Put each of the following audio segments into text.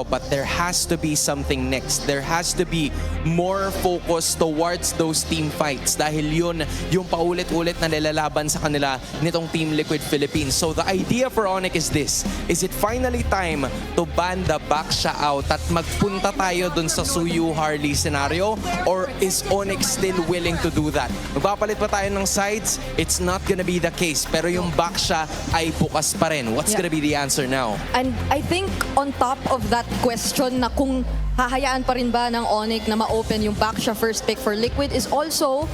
but there has to be something next. There has to be more focus towards those team fights dahil yun yung paulit-ulit na nilalaban sa kanila nitong Team Liquid Philippines. So the idea for Onic is this. Is it finally time to ban the Baksha out at magpunta tayo dun sa Suyu Harley scenario? Or is Onic still willing to do that? Magpapalit pa tayo ng sides? It's not gonna be the case. Pero yung Baksha ay bukas pa rin. What's gonna be the answer now? And I think on top of that question na kung hahayaan pa rin ba ng Onic na ma-open yung Baksha first pick for Liquid is also,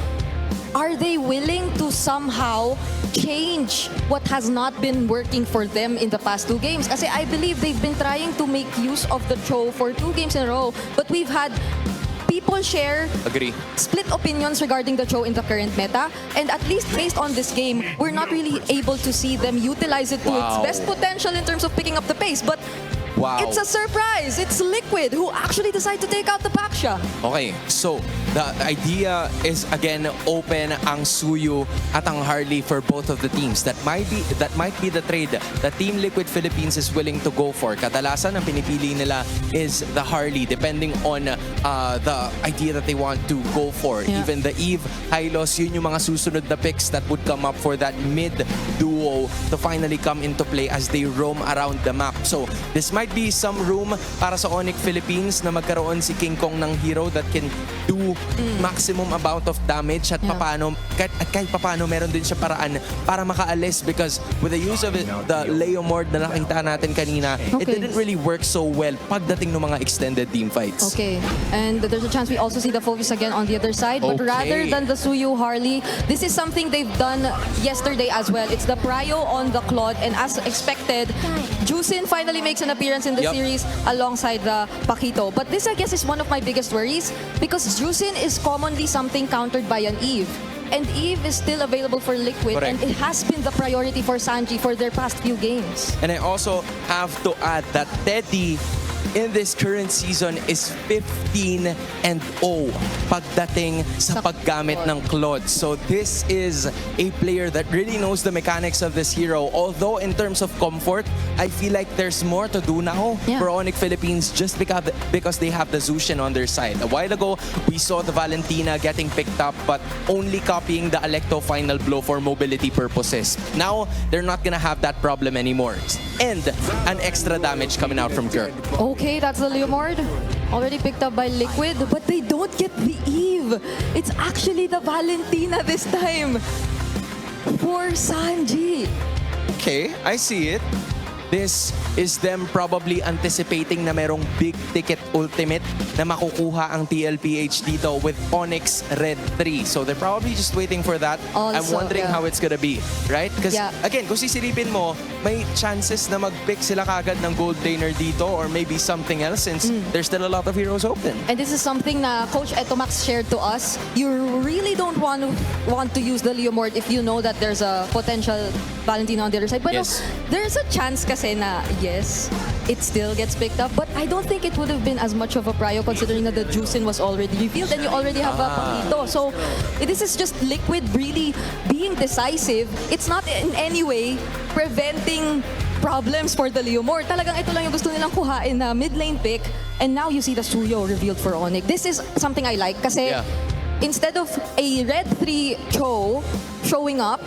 are they willing to somehow change what has not been working for them in the past 2 games? Kasi I believe they've been trying to make use of the Cho for 2 games in a row, but we've had people share split opinions regarding the Cho in the current meta, and at least based on this game, we're not really able to see them utilize it to its best potential in terms of picking up the pace. But it's a surprise. It's Liquid who actually decide to take out the Baksha. Okay, so the idea is again open ang Suyu at ang Harley for both of the teams. That might be the trade that Team Liquid Philippines is willing to go for. Kadalasan ang pinipili nila is the Harley depending on the idea that they want to go for. Even the Eve, Hylos, yun yung mga susunod na picks that would come up for that mid duo to finally come into play as they roam around the map. So this might be some room para sa Onic Philippines na magkaroon si King Kong ng hero that can do maximum amount of damage at kahit papano meron din siya paraan para makaalis, because with the use of the Leomord na nakita natin kanina, it didn't really work so well pagdating ng mga extended team fights. Okay, and there's a chance we also see the focus again on the other side, but rather than the Suyu Harley, this is something they've done yesterday as well. It's the prio on the Claude, and as expected, Jusin finally makes an appearance in the series alongside the Paquito. But this, I guess, is one of my biggest worries because Jusin is commonly something countered by an Eve. And Eve is still available for Liquid, and it has been the priority for Sanji for their past few games. And I also have to add that Teddy in this current season is 15-0 pagdating sa paggamit ng Claude. So this is a player that really knows the mechanics of this hero. Although in terms of comfort, I feel like there's more to do now for Onic Philippines just because they have the Zushin on their side. A while ago, we saw the Valentina getting picked up but only copying the Alecto final blow for mobility purposes. Now, they're not gonna have that problem anymore. And an extra damage coming out from Kirk. Okay, that's the Leomord. Already picked up by Liquid, but they don't get the Eve. It's actually the Valentina this time for Sanji. Okay, I see it. This is them probably anticipating na merong big ticket ultimate na makukuha ang Tlph dito with Onyx Red 3. So they're probably just waiting for that. Also, I'm wondering how it's gonna be, right? Because again, kung sisilipin mo, may chances na mag-pick sila kagad ng gold laner dito or maybe something else since there's still a lot of heroes open. And this is something na Coach Etomax shared to us. You really don't want to use the Leomord if you know that there's a potential Valentina on the other side. But there's a chance kasi na yes, it still gets picked up, but I don't think it would have been as much of a prio considering that the Jusin was already revealed and you already have a Paquito. So this is just Liquid really being decisive. It's not in any way preventing problems for the Leomord. Talagang ito lang yung gusto nilang kuhain na mid lane pick, and now you see the Suyo revealed for Onic. This is something I like kasi instead of a Red 3 Cho showing up,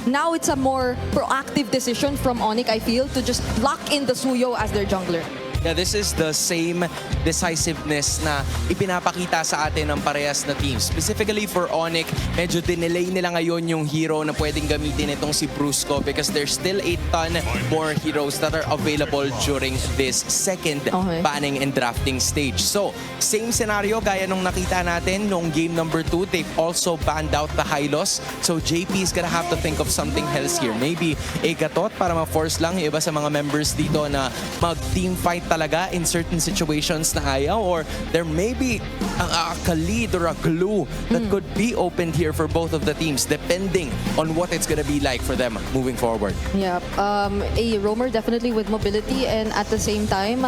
now it's a more proactive decision from Onic, I feel, to just lock in the Suyo as their jungler. Yeah, this is the same decisiveness na ipinapakita sa atin ng parehas na teams. Specifically for Onic, medyo dinelay nila ngayon yung hero na pwedeng gamitin itong si Brusco because there's still a ton more heroes that are available during this second banning and drafting stage. So, same scenario gaya nung nakita natin nung game number 2. They've also banned out the Hylos. So, JP is gonna have to think of something else here. Maybe a gatot para ma-force lang yung iba sa mga members dito na mag-team fight talaga in certain situations na ayaw, or there may be a Khalid or a glue that could be opened here for both of the teams depending on what it's gonna be like for them moving forward. Yeah, a roamer definitely with mobility, and at the same time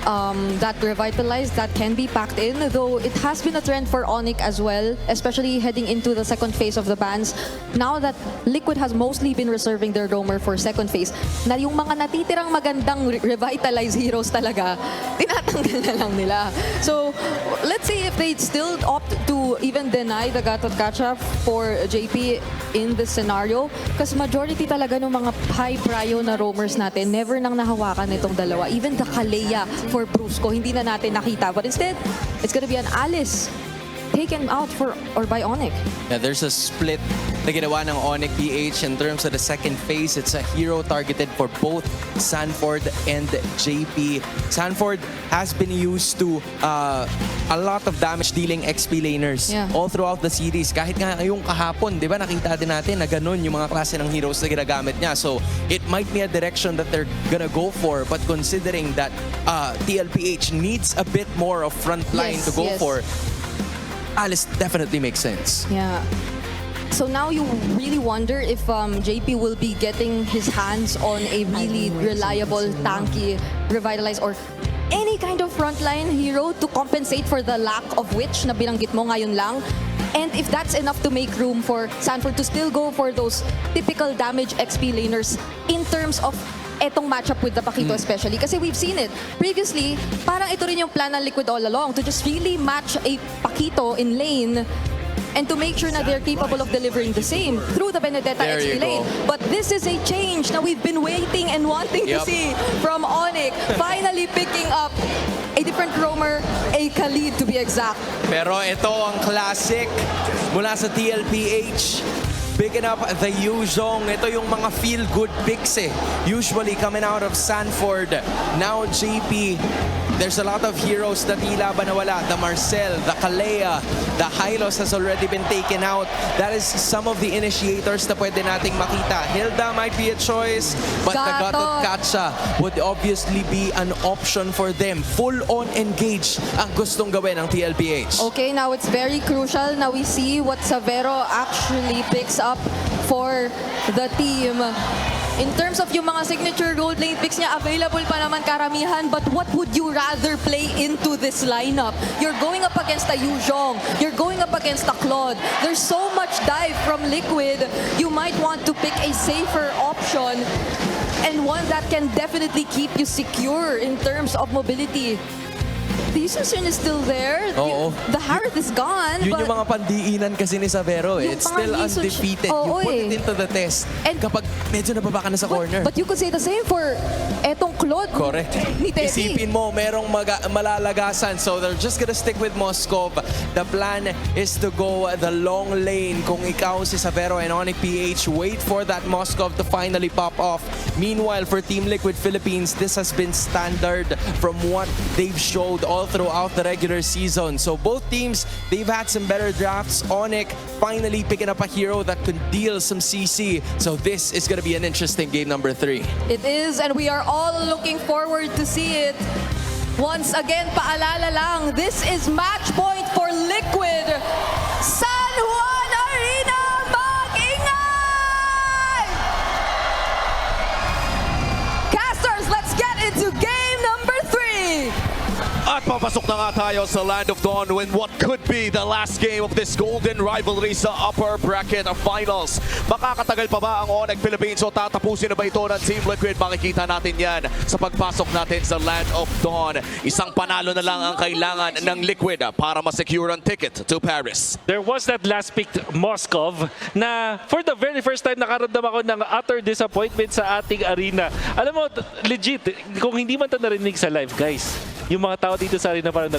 that revitalized, that can be packed in. Though it has been a trend for Onic as well, especially heading into the second phase of the bans. Now that Liquid has mostly been reserving their roamer for second phase, na yung mga natitirang magandang revitalized heroes talaga, tinatanggal na lang nila. So, let's see if they still opt to even deny the Gatot Kacha for JP in this scenario. Because majority talaga ng mga high prio na roamers natin, never nang nahawakan itong dalawa. Even the Kalea for Brusco, hindi na natin nakita. But instead, it's gonna be an Alice taken out by Onic. Yeah, there's a split na ginawa ng Onic PH in terms of the second phase. It's a hero targeted for both Sanford and JP. Sanford has been used to a lot of damage dealing XP laners all throughout the series. Kahit nga yung kahapon, di ba, nakita din natin na ganun yung mga klase ng heroes na ginagamit niya. So, it might be a direction that they're gonna go for. But considering that Tlph needs a bit more of front line to go for, Alice definitely makes sense. Yeah. So now you really wonder if JP will be getting his hands on a really reliable, tanky, revitalized, or any kind of frontline hero to compensate for the lack of which na binanggit mo ngayon lang. And if that's enough to make room for Sanford to still go for those typical damage XP laners in terms of etong matchup with the Pakito especially. Kasi we've seen it. Previously, parang ito rin yung plan ng Liquid all along to just really match a Pakito in lane and to make sure that they're capable of delivering the same through the Benedetta XP lane. But this is a change na we've been waiting and wanting to see from Onic. Finally picking up a different roamer, a Khalid to be exact. Pero ito ang classic mula sa Tlph. Picking up the Yuzhong. Ito yung mga feel-good picks usually coming out of Sanford. Now JP, there's a lot of heroes na tila ba nawala. The Marcel, the Kalea, the Hylos has already been taken out. That is some of the initiators na pwede nating makita. Hilda might be a choice, but the Gatot Kacha would obviously be an option for them. Full-on engage ang gustong gawin ng Tlph. Okay, now it's very crucial. Now we see what Savero actually picks up for the team. In terms of yung mga signature gold lane picks niya, available pa naman karamihan, but what would you rather play into this lineup? You're going up against a Yuzhong, you're going up against a Claude. There's so much dive from Liquid. You might want to pick a safer option and one that can definitely keep you secure in terms of mobility. The Yusun is still there. The Harith is gone. Yun yung mga pandiinan kasi ni Savero. It's still undefeated. You put it into the test and kapag medyo nababa ka na sa corner. But you could say the same for etong Claude. Correct. Isipin mo, merong malalagasan. So they're just gonna stick with Moskov. The plan is to go the long lane. Kung ikaw si Savero and Onic PH, wait for that Moskov to finally pop off. Meanwhile, for Team Liquid Philippines, this has been standard from what they've showed all throughout the regular season. So both teams, they've had some better drafts. Onic finally picking up a hero that could deal some CC. So this is going to be an interesting game number 3. It is, and we are all looking forward to see it. Once again, paalala lang, this is match point for Liquid. San Juan Arena, mag-ingay! Casters, let's get into game number 3. At papasok na nga tayo sa Land of Dawn when what could be the last game of this golden rivalry sa upper bracket of finals. Makakatagal pa ba ang Onic Philippines o tatapusin na ba ito ng Team Liquid? Makikita natin yan sa pagpasok natin sa Land of Dawn. Isang panalo na lang ang kailangan ng Liquid para ma-secure ang ticket to Paris. There was that last pick, Moskov, na for the very first time nakaramdam ako ng utter disappointment sa ating arena. Alam mo, legit, kung hindi man ito narinig sa live, guys, yung mga tao dito sa arena parang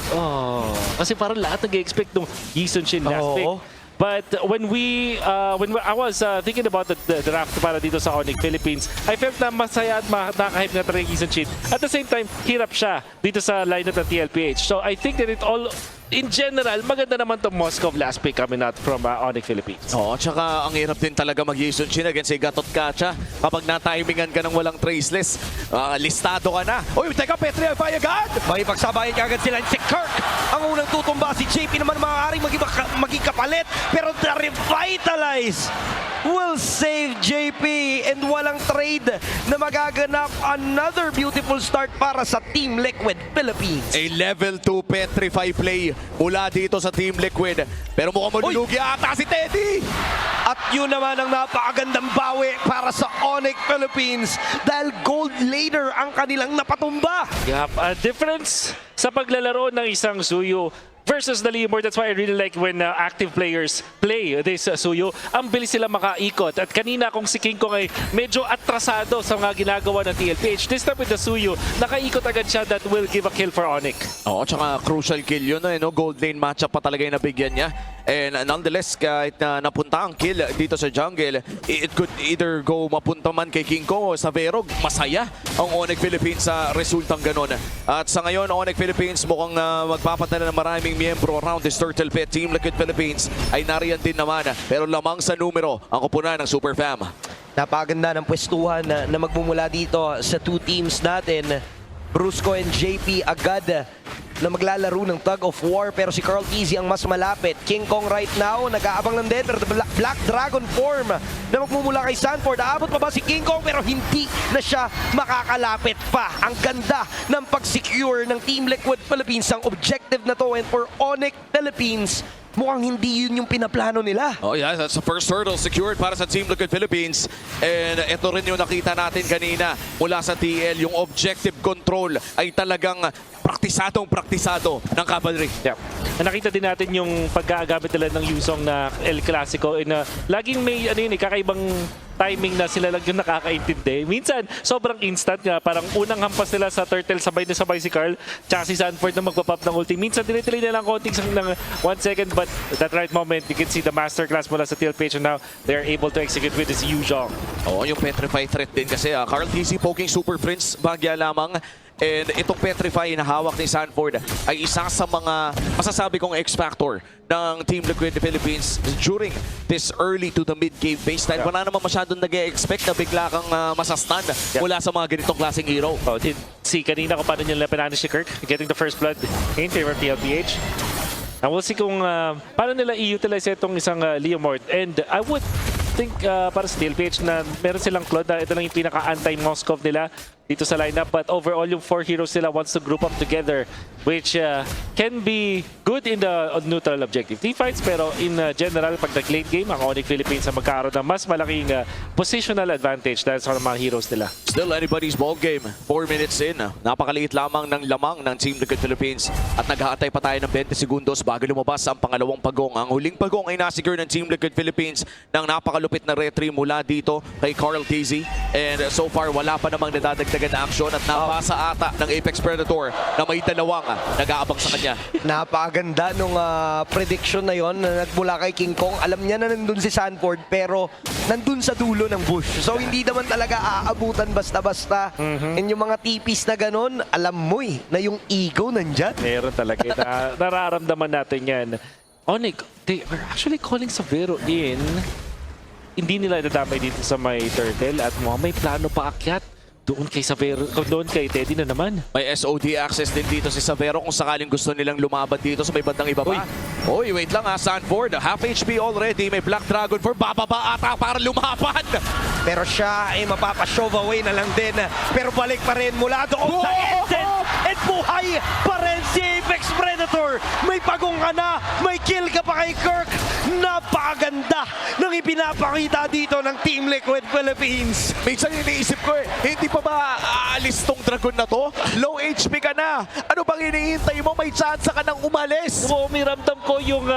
kasi parang lahat nag-expect nung Yisun Shin last pick. But when I was thinking about the draft para dito sa Onic Philippines, I felt na masaya at nakaka-hype na talaga yung Yisun Shin. At the same time, hirap siya dito sa lineup ng Tlph. So I think that it all, in general, maganda naman itong Moskov last pick coming out from Onic Philippines. Oo, tsaka ang hirap din talaga mag-Yisun Shin against si Gatot Kacha. Kapag na-timingan ka ng walang traceless, listado ka na. Uy, teka, Petri, fire agad! May pagsabayan ka agad sila. Si Kirk ang unang tutumba. Si JP naman maaaring maging kapalit. Pero na-revitalize will save JP and walang trade na magaganap. Another beautiful start para sa Team Liquid Philippines. A level 2 Petrify play mula dito sa Team Liquid. Pero mukhang malulugi ata si Teddy. At yun naman ang napakagandang bawi para sa Onic Philippines dahil gold later ang kanilang napatumba. Yup, a difference sa paglalaro ng isang Suyo versus the Leomord. That's why I really like when active players play this Suyo. Ang bilis sila makaikot. At kanina kung si King Kong ay medyo atrasado sa mga ginagawa ng Tlph, this time with the Suyo, nakaikot agad siya that will give a kill for Onic. Oo, tsaka crucial kill yun. No? Gold lane matchup pa talaga yung nabigyan niya. And nonetheless, kahit na napunta ang kill dito sa jungle, it could either go mapunta man kay King Kong o sa Verog. Masaya ang Onic Philippines sa resultang ganun. At sa ngayon, Onic Philippines mukhang magpapadala ng maraming miyembro around this Tlph. Team Liquid Philippines ay nariyan din naman. Pero lamang sa numero ang kupunan ng Super Fam. Napakaganda ng pwestuhan na magmumula dito sa two teams natin. Brusco and JP agad na maglalaro ng tug of war, pero si Tlph ang mas malapit. King Kong right now, nag-aabang lang din, pero the Black Dragon form na magmumula kay Sanford. Aabot pa ba si King Kong, pero hindi na siya makakalapit pa. Ang ganda ng pag-secure ng Team Liquid Philippines ang objective na to, and for Onic Philippines, mukhang hindi yun yung pinaplano nila. Oh yeah, that's the first hurdle secured para sa Team Liquid Philippines. And ito rin yung nakita natin kanina mula sa TL. Yung objective control ay talagang praktisado ng Cavalry. Yeah. Nakita din natin yung pagkagamit nila ng Yuzong na El Clasico. Laging may kakaibang timing na sila lang yung nakakaintindi. Minsan, sobrang instant nga. Parang unang hampas nila sa Turtle, sabay na sabay si Carl, tsaka si Sanford na magpapop ng ulti. Minsan, dinitili na lang konting ng 1 second, but that right moment, you can see the masterclass mula sa Tlph, and now they're able to execute with this Yuzong. Oo, yung Petrify threat din kasi. Carl TC poking Super Prince, bagya lamang. And itong Petrify na hawak ni Sanford ay isa sa mga masasabi kong X-Factor ng Team Liquid Philippines during this early to the mid-game baseline. Wala naman masyadong nag-expect na bigla kang masastan mula sa mga ganitong klaseng hero. Oh, see kanina kung paano nila pinanish si Kirk, getting the first blood in favor of Tlph. And we'll see kung paano nila i-utilize itong isang Leomord. And I would think para sa Tlph na meron silang Claude na ito lang yung pinaka-anti-Moskov nila dito sa lineup, but overall yung 4 heroes nila wants to group up together, which can be good in the neutral objective team fights, pero in general pag nag-late game ang Onic Philippines ang magkaroon ng mas malaking positional advantage dahil sa mga heroes nila. Still anybody's ball game. 4 minutes in. Napakaliit lamang ng lamang ng Team Liquid Philippines at naghahatay pa tayo ng 20 segundos bago lumabas ang pangalawang pagong. Ang huling pagong ay nasecure ng Team Liquid Philippines ng napakalupit na retry mula dito kay Carl TZ, and so far wala pa namang nadadagdagan na aksyon at napasa ata ng Apex Predator na may dalawang nag-aabang sa kanya. Napakaganda nung prediction na yon na nagmula kay King Kong. Alam niya na nandun si Sanford, pero nandun sa dulo ng bush. So hindi naman talaga aabutan basta-basta. And yung mga tipis na ganun, alam mo na yung ego nandyan. Meron talaga. Nararamdaman natin yan. Onic, they are actually calling Savero in. Hindi nila nadamay dito sa may Turtle at may plano pa akyat. Doon kay Savero, doon kay Teddy na naman. May SOD access din dito si Savero kung sakaling gusto nilang lumaban dito sa may bandang ibaba. Uy, wait lang Sanford. Half HP already. May Black Dragon for bababa ata para lumaban. Pero siya ay mapapa-shove away na lang din. Pero balik pa rin mula doon sa instant. At buhay pa rin si Apex Predator. May pagong ka na. May kill ka pa kay Kirk. Napakaganda ng ipinapakita dito ng Team Liquid Philippines. Minsan iniisip ko hindi pa ba aalis tong dragon na to? Low HP ka na. Ano bang iniintay mo? May chance ka nang umalis. Oo, may ramdam ko yung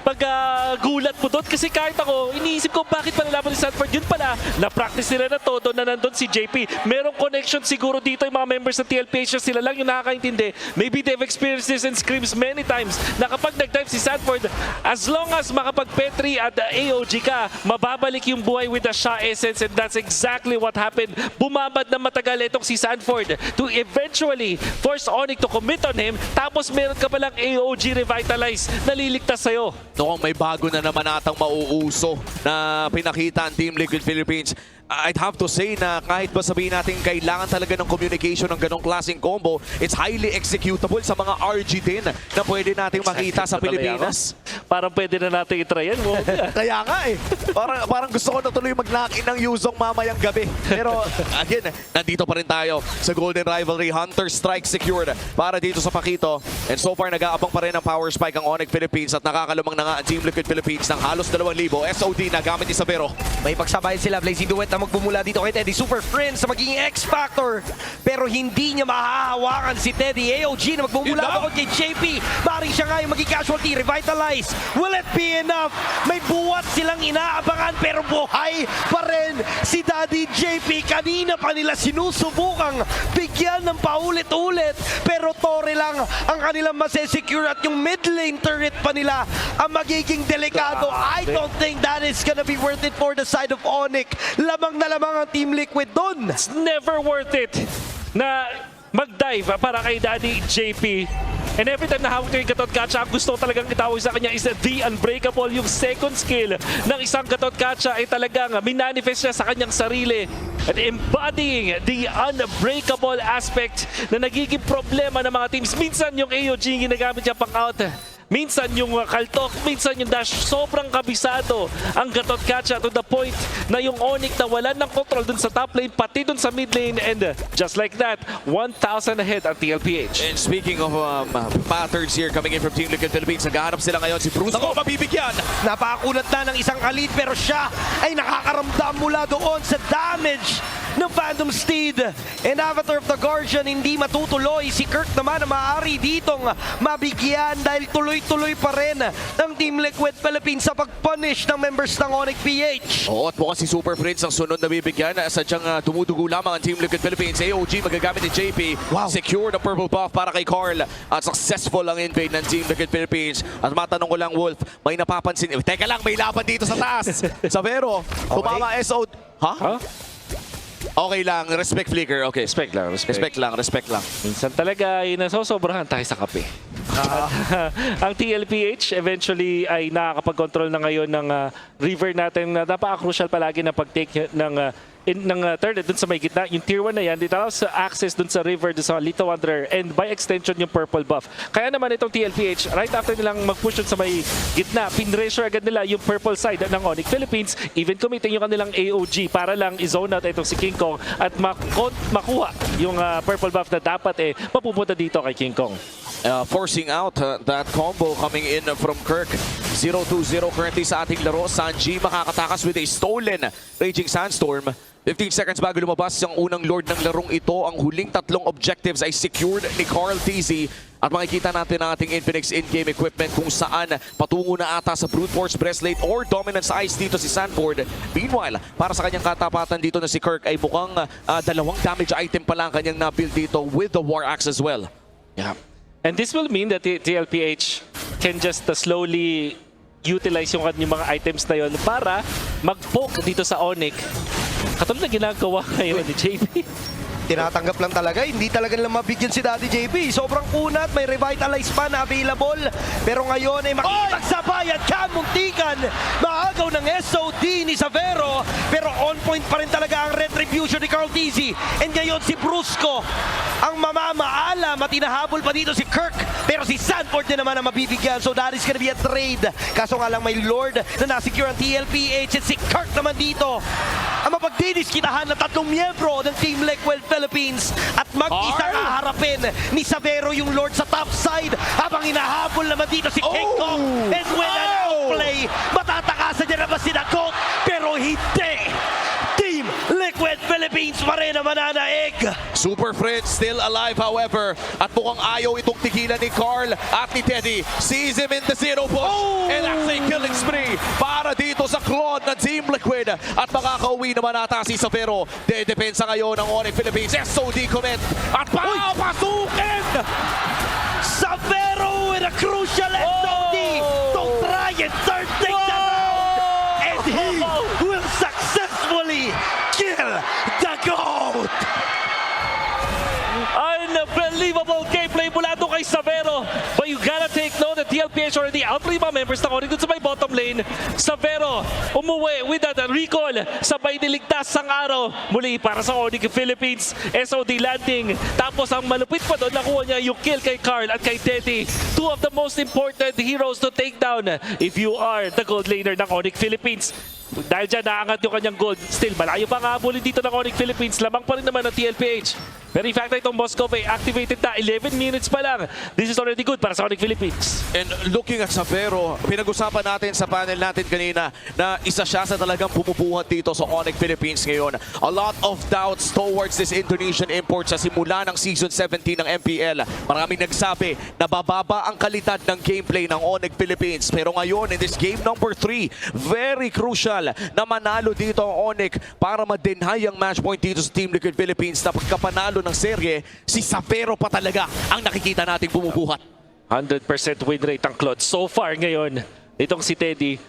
paggulat mo doon. Kasi kahit ako, iniisip ko bakit pa nalaban ni Sanford. Yun pala, na-practice nila na todo na nandun si JP. Merong connection siguro dito yung mga members ng Tlph. Sila lang yung nakakaintindi. Maybe they've experienced this in scrims many times na kapag nag-dive si Sanford, as long as makapag-petri at AOG ka, mababalik yung buhay with the Sha Essence, and that's exactly what happened. Bumabad na matagal itong si Sanford to eventually force Onic to commit on him, tapos meron ka palang AOG Revitalize na liligtas sa'yo. Noong may bago na naman atang mauuso na pinakita ang Team Liquid Philippines. I'd have to say na kahit ba sabihin natin kailangan talaga ng communication ng ganong klaseng combo, it's highly executable sa mga RG din na pwede nating makita sa Pilipinas. Parang pwede na natin itry yan. Kaya nga eh. Parang gusto ko na tuloy mag-lock-in ng Yuzong mamayang gabi. Pero again, nandito pa rin tayo sa Golden Rivalry. Hunter Strike secured para dito sa Pakito. And so far, nag-aabang pa rin ang power spike ang Onic Philippines at nakakalumang na nga ang Team Liquid Philippines ng halos 2,000. SOD na gamit ni Sabero. May pagsabayan sila, Blazing Duet na magmumula dito kay Teddy. Super Friends na magiging X-Factor. Pero hindi niya mahahawakan si Teddy. AOG na magmumula bakit kay JP. Maring siya nga yung magiging casualty. Revitalize. Will it be enough? May buwat silang inaabangan pero buhay pa rin si Daddy JP. Kanina pa nila sinusubukang bigyan ng paulit-ulit. Pero Torre lang ang kanilang masesecure at yung mid lane turret pa nila ang magiging delikado. I don't think that is gonna be worth it for the side of Onic. Lamang na lamang ang Team Liquid doon. It's never worth it na mag-dive para kay Daddy JP. And every time na hawak yung Gatot Kacha, ang gusto ko talagang itawag sa kanya is the Unbreakable. Yung second skill ng isang Gatot Kacha ay talagang minanifest niya sa kanyang sarili. And embodying the unbreakable aspect na nagiging problema ng mga teams. Minsan yung AOG yung ginagamit niya pang out. Minsan yung kaltok, minsan yung dash, sobrang kabisado ang Gatot Kacha to the point na yung Onic na wala ng control dun sa top lane, pati dun sa mid lane, and just like that, 1,000 ahead ang TLPH. And speaking of patterns here coming in from Team Liquid Philippines, naghahanap sila ngayon si Bruce. Ako, mabibigyan! Napakakunat na ng isang kalit pero siya ay nakakaramdam mula doon sa damage ng Phantom Steed. And Avatar of the Guardian hindi matutuloy. Si Kirk naman na maaari ditong mabigyan dahil tuloy-tuloy pa rin ng Team Liquid Philippines sa pag-punish ng members ng Onic PH. Oo, at mukhang si Super Prince ang sunod na bibigyan. Sadyang dumudugo lamang ang Team Liquid Philippines. AOG magagamit ni JP. Wow. Secure the purple buff para kay Carl. At successful ang invade ng Team Liquid Philippines. At matanong ko lang, Wolf, may napapansin. Teka lang, may laban dito sa taas. Sabero, tumama SO. Ha? Huh? Okay lang, respect flicker. Okay. Respect lang, Respect lang, respect lang. Minsan talaga ay nasosobrahan tayo sa kape. Ang TLPH eventually ay nakakapag-control na ngayon ng river natin na napaka-crucial palagi na pag-take ng third dun sa may gitna. Yung tier 1 na yan, it allows access dun sa river, dun sa Little Wanderer, and by extension yung purple buff. Kaya naman itong TLPH, right after nilang mag-push dun sa may gitna, pinressure agad nila yung purple side ng Onic Philippines, even committing yung kanilang AOG para lang i-zone out itong si King Kong at makuha yung purple buff na dapat mapupunta dito kay King Kong. Forcing out that combo coming in from Kirk. 0-2-0 currently sa ating laro. Sanji makakatakas with a stolen Raging Sandstorm. 15 seconds bago lumabas ang unang Lord ng larong ito. Ang huling tatlong objectives ay secured ni Carl TZ. At makikita natin ang ating Infinix in-game equipment kung saan patungo na ata sa Brute Force Breastplate or Dominance Ice dito si Sanford. Meanwhile, para sa kanyang katapatan dito na si Kirk ay mukhang dalawang damage item pa lang kanyang na-build dito with the War Axe as well. Yeah. And this will mean that TLPH can just slowly utilize yung mga items na yun para mag-poke dito sa Onic. Katulad na ginagawa ngayon ni JP. Tinatanggap lang talaga, hindi talaga nila mabigyan si Daddy JP. Sobrang kunat, may revitalize pa na available. Pero ngayon ay makikipagsabayan, kamuntikan. Maagaw ng SOD ni Savero. Pero on point pa rin talaga ang retribution ni Carl TZ. And ngayon si Brusco ang mamamaala. Matinahabol pa dito si Kirk. Pero si Sanford din naman ang mabibigyan. So that is gonna be a trade. Kaso nga lang may Lord na nasecure ang TLPH. At si Kirk naman dito ang mapagdidiskitahan ng tatlong miyembro ng Team Liquid Philippines at mag-isa haharapin ni Savero yung Lord sa top side habang hinahabol naman dito si King Kong. And when an outplay, matatakasan niya naman si Dakot pero hindi. Team Liquid Philippines pa rin ang mananaig. Super Fred still alive however at mukhang ayaw itong tigilan ni Carl at ni Teddy. Sees him in the zero push and that's a killing spree para dito sa clone ng Team Liquid at makakauwi naman ata si Savero. Dedepensa ngayon ng Onic Philippines. SOD commit at pasukin! Savero with a crucial SOD. Don't try and turn things around. And he will successfully kill the GOAT. Unbelievable gameplay mula doon kay Savero. But you gotta take note that TLPH TLPH already out 3 mga members ng Onic dun sa may bottom lane. Savero umuwi with that recall. Sabay niligtas ang araw muli para sa Onic Philippines. SOD landing. Tapos ang malupit pa doon, nakuha niya yung kill kay Carl at kay Teddy. 2 of the most important heroes to take down if you are the gold laner ng Onic Philippines. Dahil dyan, naangat yung kanyang gold. Still, malayo pa nga habulin dito ng Onic Philippines. Lamang pa rin naman ng TLPH. Pero in fact, itong Moscow ay activated na. 11 minutes pa lang. This is already good para sa Onic Philippines. And looking at Savero, pinag-usapan natin sa panel natin kanina na isa siya sa talagang bumubuhat dito sa Onic Philippines ngayon. A lot of doubts towards this Indonesian import sa simula ng Season 17 ng MPL. Maraming nagsabi na bababa ang kalidad ng gameplay ng Onic Philippines. Pero ngayon, in this game number 3, very crucial na manalo dito ang Onic para ma-deny ang match point dito sa Team Liquid Philippines na pagkapanalo ng serye, si Savero pa talaga ang nakikita nating bumubuhat. 100% win rate ang Claude so far ngayon. Itong si Teddy.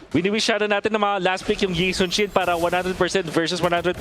Wini-wish na natin na mga last pick yung Jason Shin para 100% versus 100%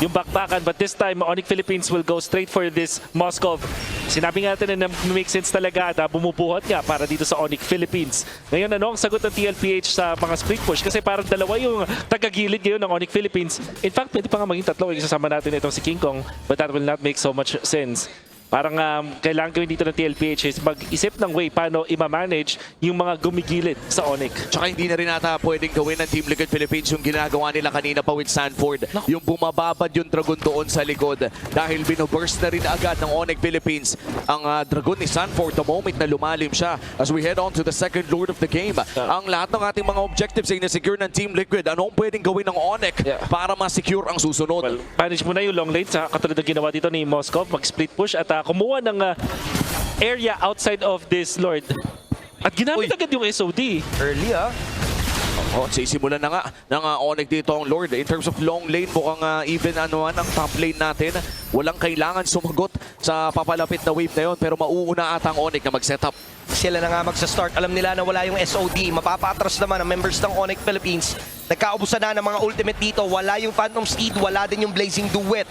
yung bakbakan. But this time, Onic Philippines will go straight for this Moscow. Sinabi nga natin na make sense talaga na bumubuhat nga para dito sa Onic Philippines. Ngayon, ano ang sagot ng TLPH sa mga split push? Kasi parang dalawa yung tagagilid ngayon ng Onic Philippines. In fact, pwede pa nga maging tatlo. Isasama natin itong si King Kong. But that will not make so much sense. Parang kailangan gawin dito ng TLPH is mag-isip ng way paano i-manage yung mga gumigilid sa Onic. Tsaka hindi na rin ata pwedeng gawin ng Team Liquid Philippines yung ginagawa nila kanina pa with Sanford. No. Yung bumababad yung Dragon doon sa likod dahil binoburst na rin agad ng Onic Philippines ang Dragon ni Sanford the moment na lumalim siya. As we head on to the second Lord of the game, ang lahat ng ating mga objectives ay na-secure ng Team Liquid. Anong pwedeng gawin ng Onic para ma-secure ang susunod? Well, manage mo na yung long lane sa katulad ng ginawa dito ni Moscow, mag-split push at kumuha ng area outside of this Lord. At ginamit agad yung SOD. Early Oh, sisimulan na nga ng Onic dito ang Lord. In terms of long lane, mukhang even ang top lane natin. Walang kailangan sumagot sa papalapit na wave na yun. Pero mauuna ata ang Onic na mag-setup. Sila na nga magsa-start. Alam nila na wala yung SOD. Mapapatras naman ang members ng Onic Philippines. Nagkaubusan na ng mga ultimate dito. Wala yung Phantom Steed, wala din yung Blazing Duet.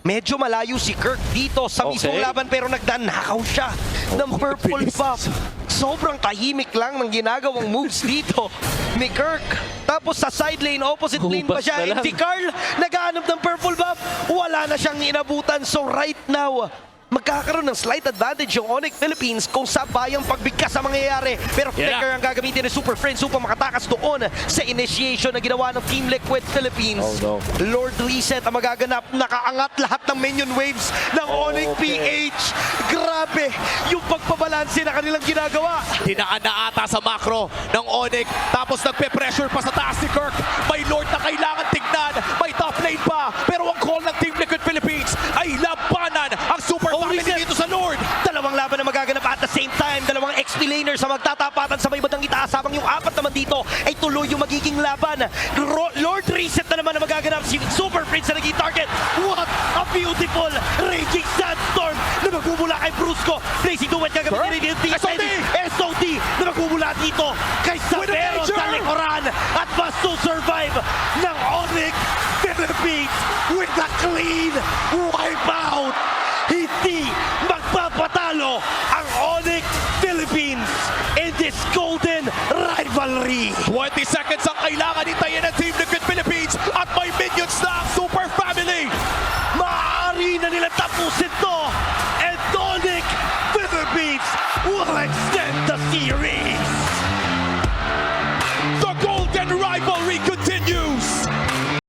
Medyo malayo si Kirk dito sa mismong laban pero nagdanakaw siya ng purple buff. Sobrang tahimik lang ng ginagawang moves dito ni Kirk. Tapos sa side lane, opposite lane pa siya. And si Carl naghahanap ng purple buff. Wala na siyang inabutan. So right now, magkakaroon ng slight advantage yung Onic Philippines kung sabayang pagbigkas ang mangyayari. Pero Flicker ang gagamitin ni Super Friends upang makatakas doon sa initiation na ginawa ng Team Liquid Philippines. Oh, no. Lord Reset ang magaganap. Nakaangat lahat ng minion waves ng Onic PH. Grabe yung pagpabalanse na kanilang ginagawa. Dinaan na ata sa macro ng Onic. Tapos nagpe-pressure pa sa taas si Kirk. May Lord na kailangan tignan. May top lane pa. Pero ang call ng Team Liquid Philippines ay labanan ang Super Family dito sa Lord. Dalawang laban na magaganap at the same time. Dalawang XP laners sa magtatapatan sa may bandang itaas. Habang yung apat naman dito ay tuloy yung magiging laban. Lord Reset na naman na magaganap. Si Super Prince na naging target. What a beautiful Raging Sandstorm na magmumula kay Brusco. Blazing Duet gagamitin rin SOD na magmumula dito kay Savero sa likuran. At must to survive ng Onic Philippines with the clean wipeout. Hindi magpapatalo ang Onic Philippines in this golden rivalry. 20 seconds ang kailangan hintayin ng Team Liquid Philippines at may minions na ang Super Family. Maaari na nila tapusin to, and Onic Philippines will extend the series.